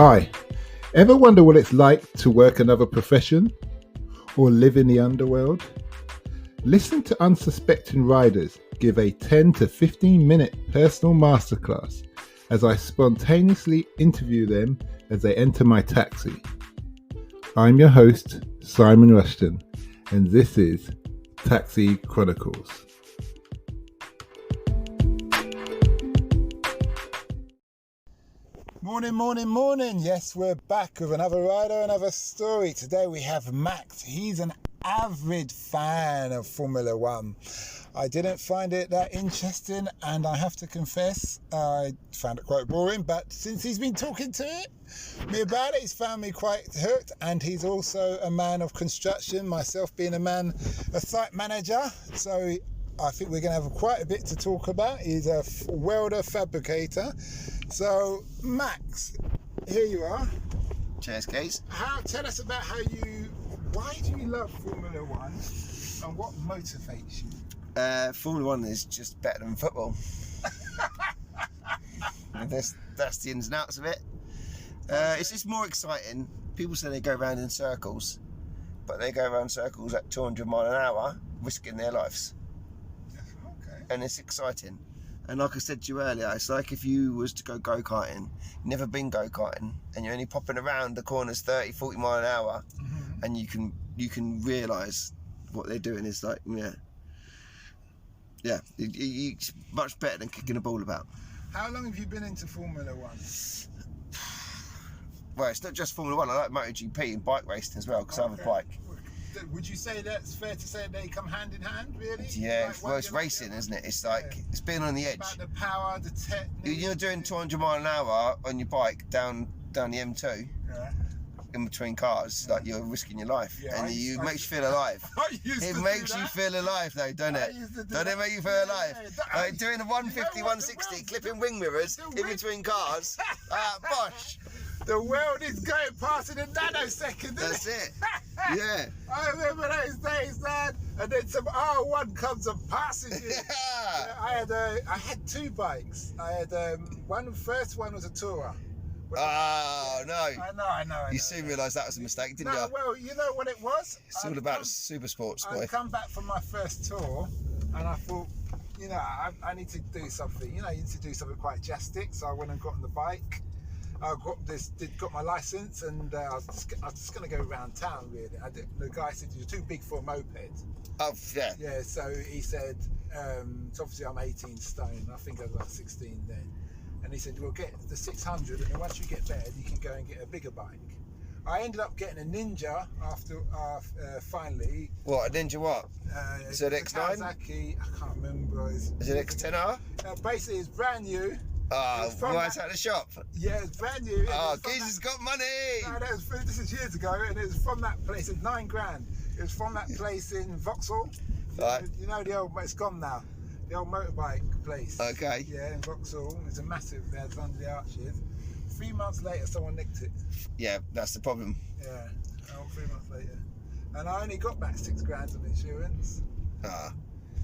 Hi, ever wonder what it's like to work another profession or live in the underworld? Listen to unsuspecting riders give a 10 to 15 minute personal masterclass as I spontaneously interview them as they enter my taxi. I'm your host, Simon Rushton, and this is Taxi Chronicles. Morning. Yes, we're back with another rider, another story. Today we have Max. He's an avid fan of Formula One. I didn't find it that interesting, and I have to confess, I found it quite boring, but since he's been talking to me about it, he's found me quite hooked, and he's also a man of construction, myself being a site manager, so I think we're going to have quite a bit to talk about. He's a welder fabricator. So, Max, here you are. Cheers, Keys. Tell us about why do you love Formula One and what motivates you? Formula One is just better than football. That's the ins and outs of it. It's just more exciting. People say they go around in circles, but they go around circles at 200 miles an hour, risking their lives. Okay. And it's exciting. And like I said to you earlier, it's like if you was to go go-karting, never been go-karting, and you're only popping around the corners 30, 40 miles an hour, and you can realise what they're doing is like, it's much better than kicking a ball about. How long have you been into Formula One? Well, it's not just Formula One. I like MotoGP and bike racing as well, because I have a bike. Would you say that's fair to say they come hand in hand, really? Yeah, well, it's racing, isn't it? It's like, it's being on the edge. About the power, the technique. You're doing 200 miles an hour on your bike down the M2, in between cars, like you're risking your life, and it makes you feel alive. It makes you feel alive, though, doesn't it? Don't it make you feel alive? Like doing a 150, 160, clipping wing mirrors in between cars. Bosh. The world is going past in a nanosecond. That's it. Yeah. I remember those days, man. And then some R1 comes and passes you. I had two bikes. I had first one was a Tourer. Oh no! I know. You soon realised that was a mistake, didn't you? No, well, you know what it was? It's all about super sports, boy. I come back from my first tour, and I thought, I need to do something. You need to do something quite drastic. So I went and got on the bike. I got my license, and I was just going to go around town, really. The guy said, "You're too big for a moped." Oh, yeah. Yeah, so he said, so obviously I'm 18 stone. I think I was about 16 then. And he said, "We'll get the 600, and then once you get better, you can go and get a bigger bike." I ended up getting a Ninja after finally. What, a Ninja what? Is it X9? Kawasaki, I can't remember. Is it X10R? Basically, it's brand new. Right out of the shop. Yeah, it's brand new. Giz has got money. No, this is years ago, and it was from that place. It's $9,000. It was from that place in Vauxhall. Right. You know the old, it's gone now. The old motorbike place. Okay. Yeah, in Vauxhall. It's a massive. It's under the arches. 3 months later, someone nicked it. Yeah, that's the problem. Yeah. 3 months later, and I only got back $6,000 of insurance.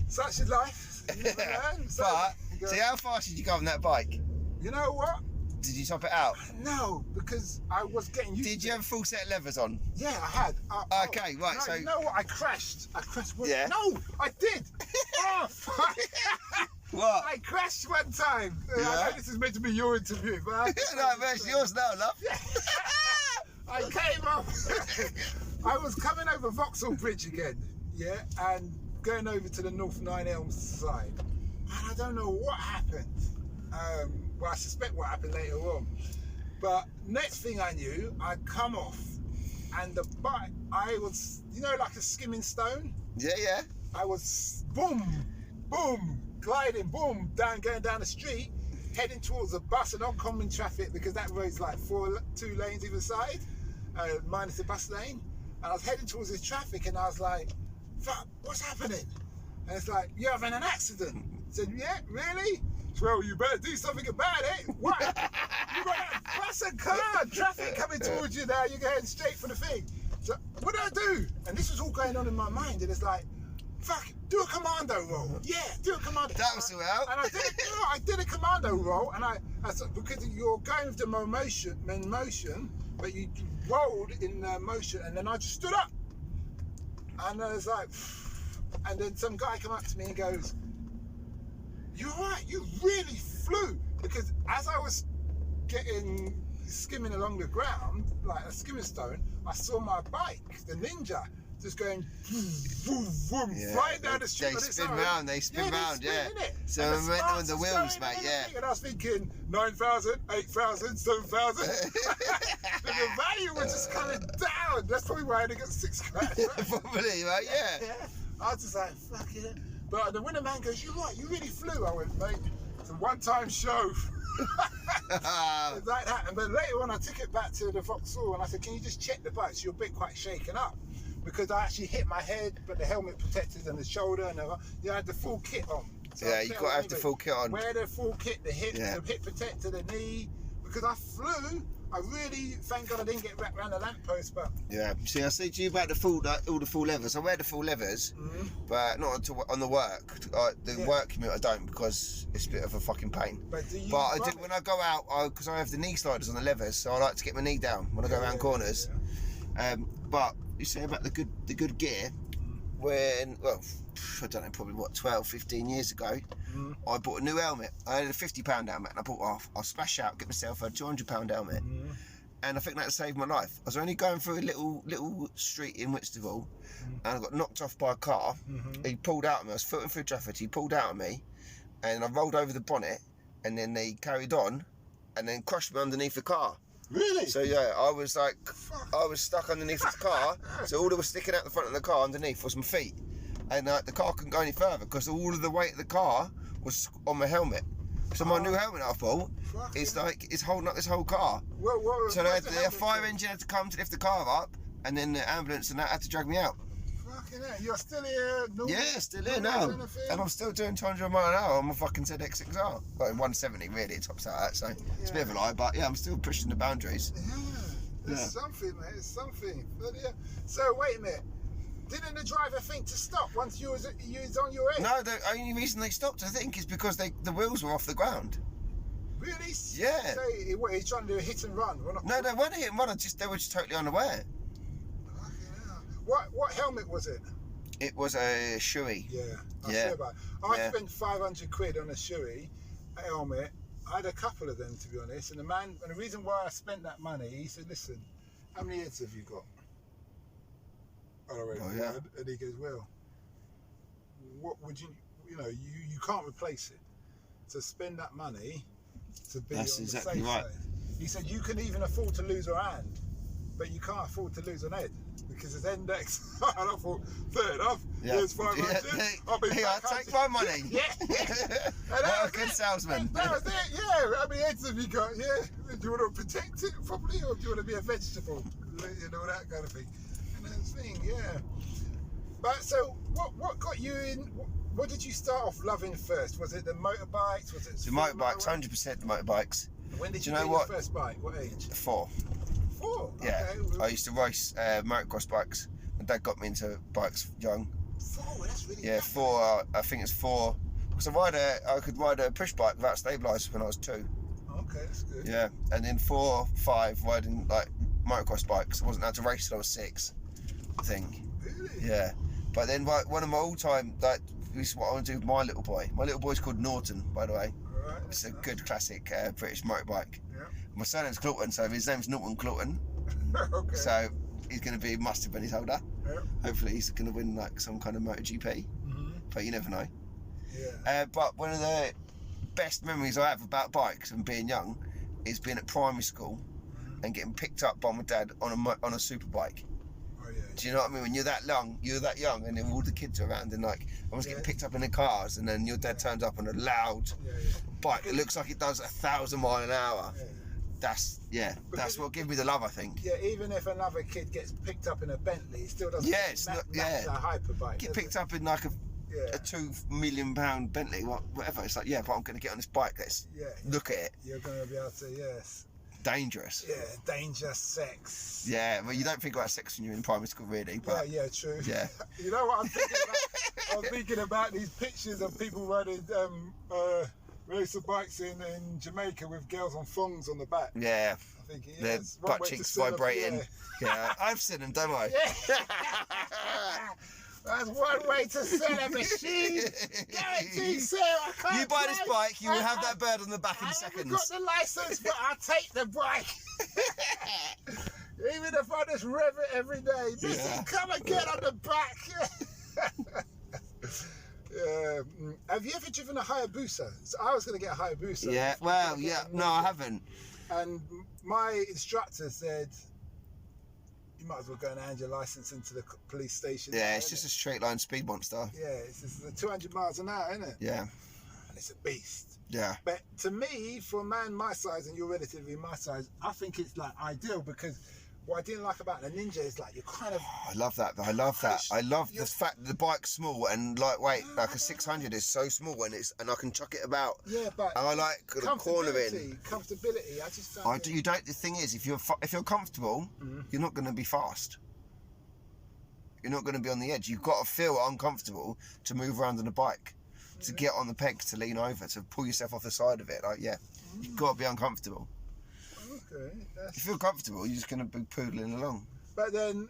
Such is life. You never learn. But see, how fast did you go on that bike? You know what? Did you top it out? No, because I was getting used to it. Did you have a full set of levers on? Yeah, I had. Okay, right, no, so... You know what? I crashed. Yeah. No, I did. Oh, fuck. What? I crashed one time. Yeah. I know this is meant to be your interview, but... No, it's yours now, love. I came off. I was coming over Vauxhall Bridge again, yeah, and going over to the North Nine Elms side. And I don't know what happened. Well, I suspect what happened later on. But next thing I knew, I'd come off, and the bike, I was, like a skimming stone. Yeah. I was boom, gliding, boom, going down the street, heading towards the bus and oncoming traffic, because that road's like 2 lanes either side, minus the bus lane. And I was heading towards this traffic, and I was like, "Fuck, what's happening?" And it's like, "You're having an accident." I said, "Yeah, really?" "Well, you better do something about it." "What?" "You got a bus and car, traffic coming towards you now, you're going straight for the thing." So, what do I do? And this was all going on in my mind, and it's like, fuck, do a commando roll. Yeah, do a commando. That was all out. And I did a commando commando roll, and I said, because you're going with the motion, but you rolled in motion, and then I just stood up, and I was like, and then some guy came up to me and goes, "You're right, you really flew," because as I was skimming along the ground like a skimming stone, I saw my bike, the Ninja, just going vroom, vroom, flying down the street. They spin round, yeah. So momentum on the wheels, mate, yeah. And I was thinking 9,000, 8,000, 7,000. The value was just coming down. That's probably why I only got 6 grand. Probably, right, yeah. I was just like, fuck it. But when the man goes, "You're right, you really flew," I went, "Mate, it's a one-time show." That happened. But later on, I took it back to the Vauxhall and I said, "Can you just check the bike? So you're a bit quite shaken up." Because I actually hit my head, but the helmet protected and the shoulder, and I had the full kit on. So you got to have the full kit on. Wear the full kit, the hip protector, the knee. Because I flew, I really, thank God I didn't get wrapped around the lamppost, but... Yeah, see, I said to you about all the full leathers. I wear the full leathers, but not on the work. The work commute I don't, because it's a bit of a fucking pain. But I do when I go out, because I have the knee sliders on the leathers, so I like to get my knee down when I go around corners. But you say about the good gear, when, well, I don't know, probably 12, 15 years ago, I bought a new helmet. I had a £50 helmet, and I bought, I'll splash out, get myself a £200 helmet, and I think that saved my life. I was only going through a little street in Whitstable, and I got knocked off by a car. He pulled out at me. I was footing through traffic. He pulled out at me, and I rolled over the bonnet, and then they carried on, and then crushed me underneath the car. Really? So yeah, I was stuck underneath the car. So all that was sticking out the front of the car underneath was my feet, and the car couldn't go any further because all of the weight of the car was on my helmet. So my new helmet I bought, it's holding up this whole car. So the fire engine had to come to lift the car up, and then the ambulance and that had to drag me out. Fucking hell, you're still here? Still here now. And I'm still doing 200 miles an hour on my fucking ZX6R. Well, 170 really, it tops out that, so it's a bit of a lie, but yeah, I'm still pushing the boundaries. It's something, mate, it's something. But, so wait a minute, didn't the driver think to stop once you was on your head? No, the only reason they stopped, I think, is because the wheels were off the ground. Really? Yeah. So he's trying to do a hit and run? No, they weren't a hit and run, they were just totally unaware. What helmet was it? It was a Shui. Yeah, I heard about it. I spent 500 quid on a Shui helmet. I had a couple of them, to be honest. And the reason why I spent that money, he said, "Listen, how many heads have you got?" And he goes, "Well, what would you can't replace it. So spend that money to be on the safe side." He said, "You can even afford to lose a hand, but you can't afford to lose an head. Because it's index." And I thought, fair enough. Here's 500. I'll take my money. What a good salesman. That was it. Yeah. How many heads have you got? Yeah. Do you want to protect it properly, or do you want to be a vegetable? That kind of thing. And that's the thing. Yeah. But so, what got you in? What did you start off loving first? Was it the motorbikes? Was it the motorbikes? 100% the motorbikes. When did you get your first bike? What age? 4. Yeah, okay. I used to race motocross bikes. My dad got me into bikes young. 4, that's really Yeah, 4. I think it's 4. Because I could ride a push bike without stabilisers when I was 2. Okay, that's good. Yeah, and then 4, 5 riding like motocross bikes. I wasn't allowed to race till I was 6. I think. Really? Yeah, but then one of my all-time this is what I want to do with my little boy. My little boy's called Norton, by the way. Right, it's a good classic British motorbike. Yeah. My surname's Cloughton, so his name's Norton Cloughton. Okay. So he's going to be massive when he's older. Yeah. Hopefully he's going to win like some kind of MotoGP. But you never know. Yeah. But one of the best memories I have about bikes and being young is being at primary school and getting picked up by my dad on a super bike. Oh, yeah. Do you know what I mean? When you're that young, and then all the kids are around, and like I was getting picked up in the cars, and then your dad turns up on a loud bike. It looks like it does 1,000 miles an hour. Yeah. That's what gives me the love, I think. Yeah, even if another kid gets picked up in a Bentley, it still doesn't match a hyperbike. Get picked up in like a £2 million Bentley, whatever. It's like, but I'm going to get on this bike. Let's look at it. You're going to be able to, dangerous. Yeah, dangerous sex. Yeah, well, you don't think about sex when you're in primary school, really. But yeah, true. Yeah. You know what I'm thinking about? I'm thinking about these pictures of people riding racer bikes in Jamaica with girls on thongs on the back. Yeah. I think their butt cheeks vibrating. Yeah, I've seen them, don't I? Yeah. That's one way to sell a machine. Guaranteed sale. I can't You buy this bike, you will have that bird on the back in seconds. I haven't got the license, but I'll take the bike. Even if I just rev it every day. Listen, come and get on the back. Have you ever driven a Hayabusa? So I was going to get a Hayabusa. Yeah, well, yeah. No, I haven't. And my instructor said, you might as well go and hand your license into the police station. Yeah, now, it's just a straight line speed monster. Yeah, it's 200 miles an hour, isn't it? Yeah. And it's a beast. Yeah. But to me, for a man my size, and you're relatively my size, I think it's like ideal, because what I didn't like about the Ninja is like you're kind of... Oh, I love that. I love the fact that the bike's small and lightweight. Like a 600 is so small and I can chuck it about. Yeah, but and I like the cornering. Comfortability. I just don't. You don't. The thing is, if you're comfortable, you're not going to be fast. You're not going to be on the edge. You've got to feel uncomfortable to move around on a bike, to get on the pegs, to lean over, to pull yourself off the side of it. Like, you've got to be uncomfortable. Okay. If you feel comfortable, you're just going to be poodling along. But then,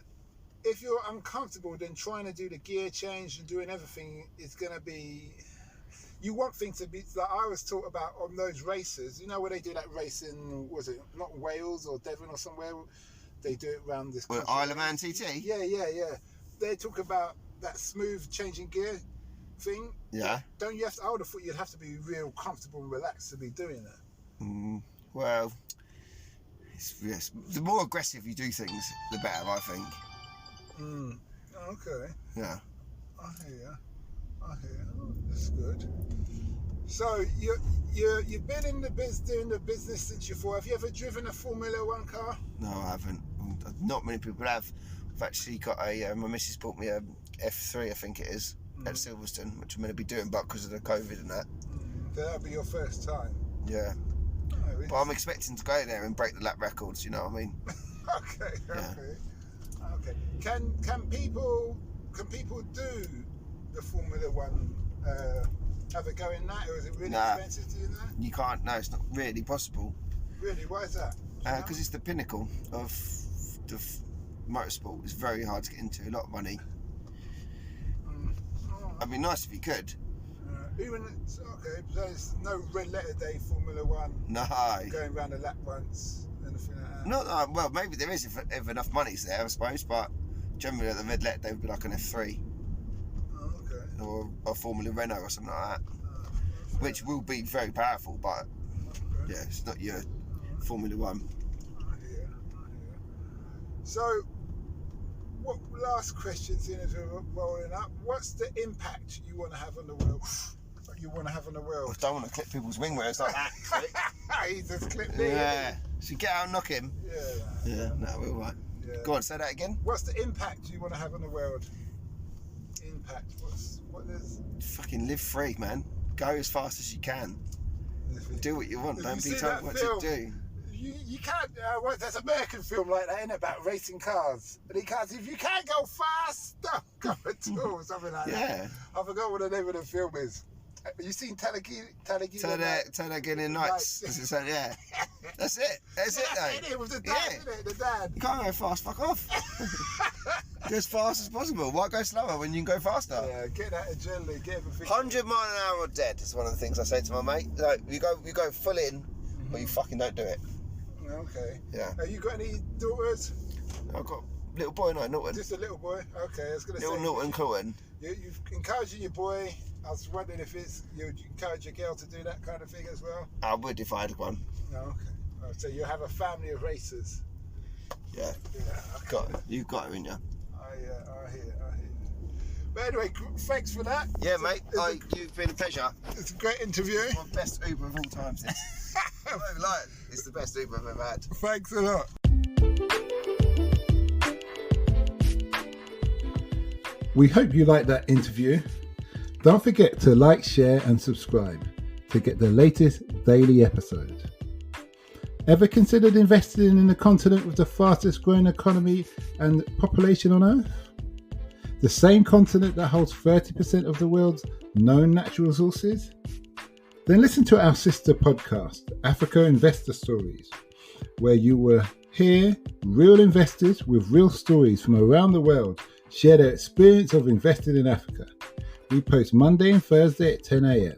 if you're uncomfortable, then trying to do the gear change and doing everything is going to be... You want things to be... Like I was taught about on those races, you know where they do that race in, was it not Wales or Devon or somewhere? They do it around this country. Isle of Man TT? Yeah. They talk about that smooth changing gear thing. Yeah. Don't you have to... I would have thought you'd have to be real comfortable and relaxed to be doing that. Well... Yes, the more aggressive you do things, the better, I think. Okay. Yeah. I hear. That's good. So you've been in the doing the business since you're 4. Have you ever driven a Formula 1 car? No, I haven't. Not many people have. I've actually got my missus bought me a F03, I think it is, at Silverstone, which I'm going to be doing, but because of the COVID and that. So that'll be your first time. Yeah. But I'm expecting to go there and break the lap records, you know what I mean? Okay. Can people do the Formula 1 have a go in that, or is it really expensive to do that? You can't. No, it's not really possible. Really? Why is that? Because it's the pinnacle of the motorsport. It's very hard to get into. A lot of money. It'd be nice if you could. Even so there's no red letter day Formula 1. No. Going around the lap once, anything like that. No, well, maybe there is if enough money's there, I suppose. But generally, at the red letter day would be like an F3. Okay. Or a Formula Renault or something like that, which will be very powerful. But yeah, it's not your Formula 1. I hear. So, what last question, seeing as we're rolling up? What's the impact you want to have on the world? I don't want to clip people's wing mirrors like that. He just clipped me. Yeah. Should we get out and knock him? Yeah. No, we're all right. Yeah. Go on, say that again. What's the impact you want to have on the world? Impact. What is? Fucking live free, man. Go as fast as you can. Do what you want. Don't be told what to do. You can't. There's an American film like that, isn't it, about racing cars? And he can't. If you can't go fast, don't go at all. Something like that. I forgot what the name of the film is. You seen Talladega Nights? Yeah. That's it. That's it, though. It was the dad, isn't it? The dad. You can't go fast. Fuck off. Go as fast as possible. Why go slower when you can go faster? Yeah, get that adrenaline. Get everything. 100 mile an hour or dead is one of the things I say to my mate. Like, you go full in, or you fucking don't do it. Okay. Yeah. Have you got any daughters? I've got a little boy, no, Norton. Just a little boy? Okay, I was going to say. Little Norton Cohen. You've encouraging your boy. I was wondering if you'd encourage your girl to do that kind of thing as well? I would if I had one. Oh, okay. So you have a family of racers? Yeah. Okay. You've got her in you. I hear. But anyway, thanks for that. Yeah, mate. You've been a pleasure. It's a great interview. It's my best Uber of all time, this. It's the best Uber I've ever had. Thanks a lot. We hope you liked that interview. Don't forget to like, share and subscribe to get the latest daily episode. Ever considered investing in the continent with the fastest growing economy and population on Earth? The same continent that holds 30% of the world's known natural resources? Then listen to our sister podcast, Africa Investor Stories, where you will hear real investors with real stories from around the world share their experience of investing in Africa. We post Monday and Thursday at 10 a.m.